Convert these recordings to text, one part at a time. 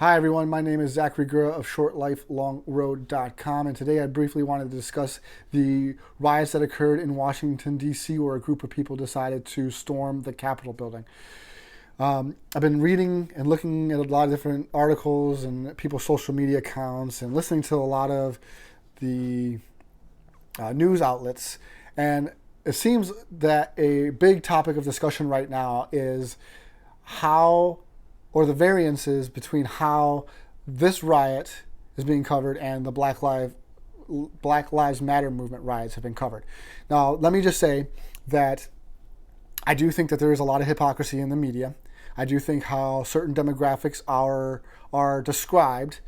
Hi everyone, my name is Zachary Gura of shortlifelongroad.com, and today I briefly wanted to discuss the riots that occurred in Washington D.C. where a group of people decided to storm the Capitol building. I've been reading and looking at a lot of different articles and people's social media accounts and listening to a lot of the news outlets, and it seems that a big topic of discussion right now is how, or the variances between how this riot is being covered and the Black Lives Matter movement riots have been covered. Now, let me just say that I do think that there is a lot of hypocrisy in the media. I do think how certain demographics are described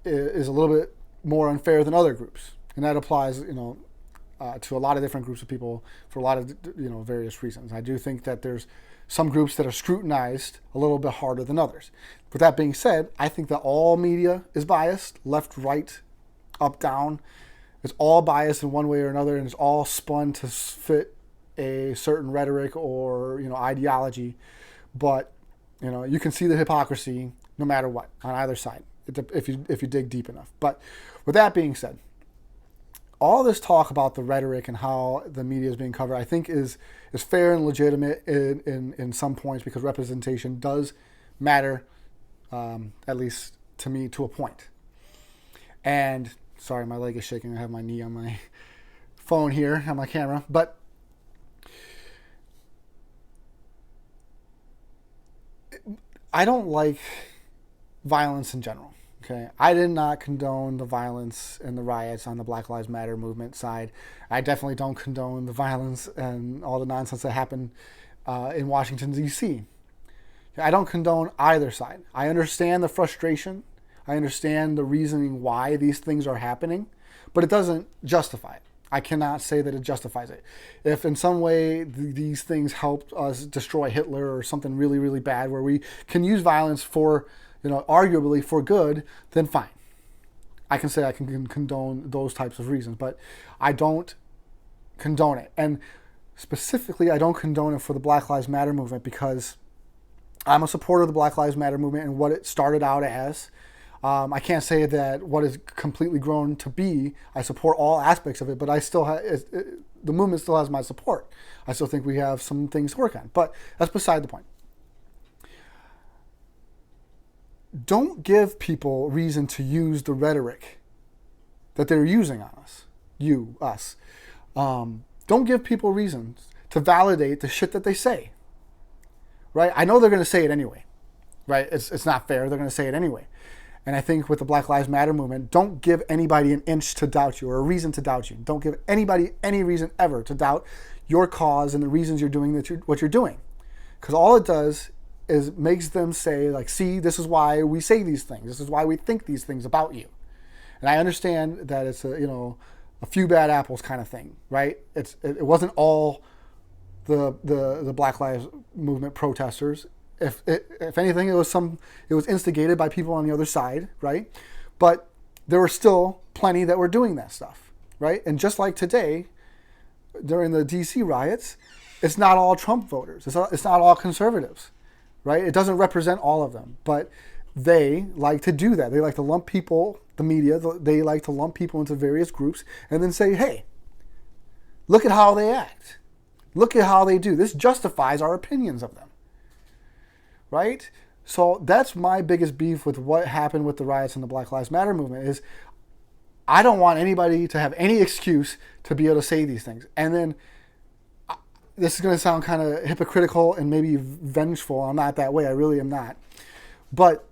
is a little bit more unfair than other groups, and that applies, to a lot of different groups of people for a lot of various reasons. I do think that there's some groups that are scrutinized a little bit harder than others. With that being said, I think that all media is biased, left, right, up, down. It's all biased in one way or another, and it's all spun to fit a certain rhetoric or ideology. But you can see the hypocrisy no matter what on either side if you dig deep enough. But with that being said, all this talk about the rhetoric and how the media is being covered, I think is fair and legitimate in some points, because representation does matter, at least to me, to a point. And sorry, my leg is shaking. I have my knee on my phone here, on my camera. But I don't like violence in general. Okay, I did not condone the violence and the riots on the Black Lives Matter movement side. I definitely don't condone the violence and all the nonsense that happened in Washington, D.C. I don't condone either side. I understand the frustration. I understand the reasoning why these things are happening, but it doesn't justify it. I cannot say that it justifies it. If in some way these things helped us destroy Hitler or something really, really bad where we can use violence for arguably for good, then fine. I can say I can condone those types of reasons, but I don't condone it. And specifically, I don't condone it for the Black Lives Matter movement because I'm a supporter of the Black Lives Matter movement and what it started out as. I can't say that what it's completely grown to be. I support all aspects of it, but I still the movement still has my support. I still think we have some things to work on, but that's beside the point. Don't give people reason to use the rhetoric that they're using on us, us. Don't give people reasons to validate the shit that they say, right? I know they're going to say it anyway, right? It's not fair. They're going to say it anyway. And I think with the Black Lives Matter movement, don't give anybody an inch to doubt you or a reason to doubt you. Don't give anybody any reason ever to doubt your cause and the reasons you're doing what you're doing. Because all it does is makes them say, like, see, this is why we say these things. This is why we think these things about you. And I understand that it's a few bad apples kind of thing, right? It wasn't all the Black Lives Movement protesters. If anything, it was instigated by people on the other side, right? But there were still plenty that were doing that stuff, right? And just like today, during the D.C. riots, it's not all Trump voters. It's not all conservatives. Right? It doesn't represent all of them, but they like to do that. They like to lump people, the media, they like to lump people into various groups and then say, hey, look at how they act. Look at how they do. This justifies our opinions of them. Right? So that's my biggest beef with what happened with the riots and the Black Lives Matter movement is I don't want anybody to have any excuse to be able to say these things. And then this is going to sound kind of hypocritical and maybe vengeful. I'm not that way. I really am not. But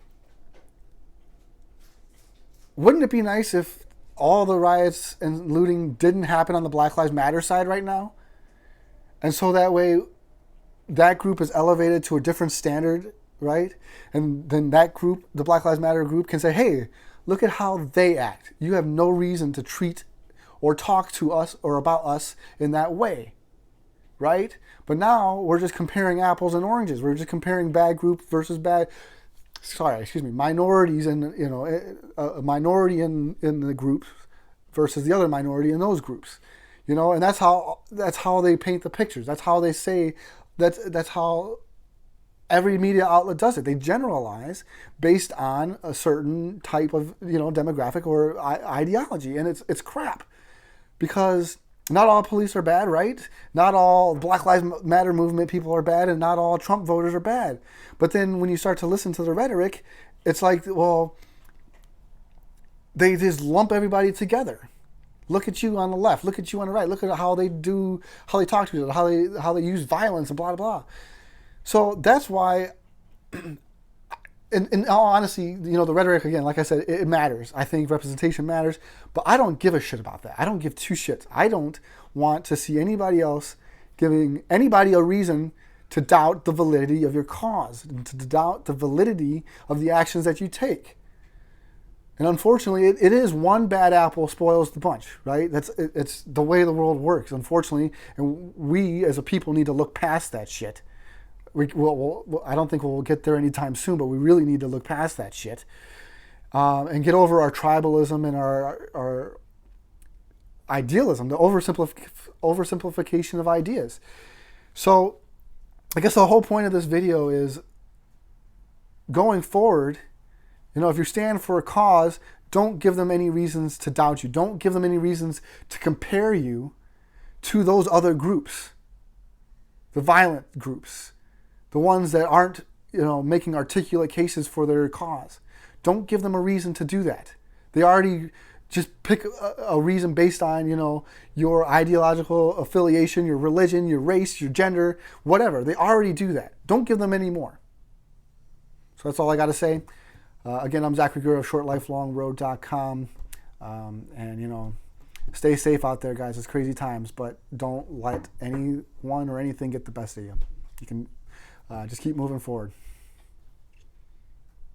wouldn't it be nice if all the riots and looting didn't happen on the Black Lives Matter side right now? And so that way, that group is elevated to a different standard, right? And then that group, the Black Lives Matter group, can say, hey, look at how they act. You have no reason to treat or talk to us or about us in that way. Right? But now we're just comparing apples and oranges. We're just comparing bad group versus minorities and a minority in the groups versus the other minority in those groups. And that's how they paint the pictures. That's how they say that's how every media outlet does it. They generalize based on a certain type of demographic or ideology, and it's crap, because not all police are bad, right? Not all Black Lives Matter movement people are bad, and not all Trump voters are bad. But then when you start to listen to the rhetoric, it's like, well, they just lump everybody together. Look at you on the left. Look at you on the right. Look at how they talk to each other, how they use violence and blah, blah, blah. So that's why, in all honesty, the rhetoric, again, like I said, it matters. I think representation matters, but I don't give a shit about that. I don't give two shits. I don't want to see anybody else giving anybody a reason to doubt the validity of your cause, and to doubt the validity of the actions that you take. And unfortunately, it is one bad apple spoils the bunch, right? It's the way the world works, unfortunately. And we, as a people, need to look past that shit. I don't think we'll get there anytime soon, but we really need to look past that shit and get over our tribalism and our idealism, the oversimplification of ideas. So I guess the whole point of this video is, going forward, if you stand for a cause, don't give them any reasons to doubt you. Don't give them any reasons to compare you to those other groups, the violent groups, the ones that aren't, making articulate cases for their cause. Don't give them a reason to do that. They already just pick a reason based on, your ideological affiliation, your religion, your race, your gender, whatever. They already do that. Don't give them any more. So that's all I got to say. Again, I'm Zachary Gura of shortlifelongroad.com. And, stay safe out there, guys. It's crazy times, but don't let anyone or anything get the best of you. You can just keep moving forward.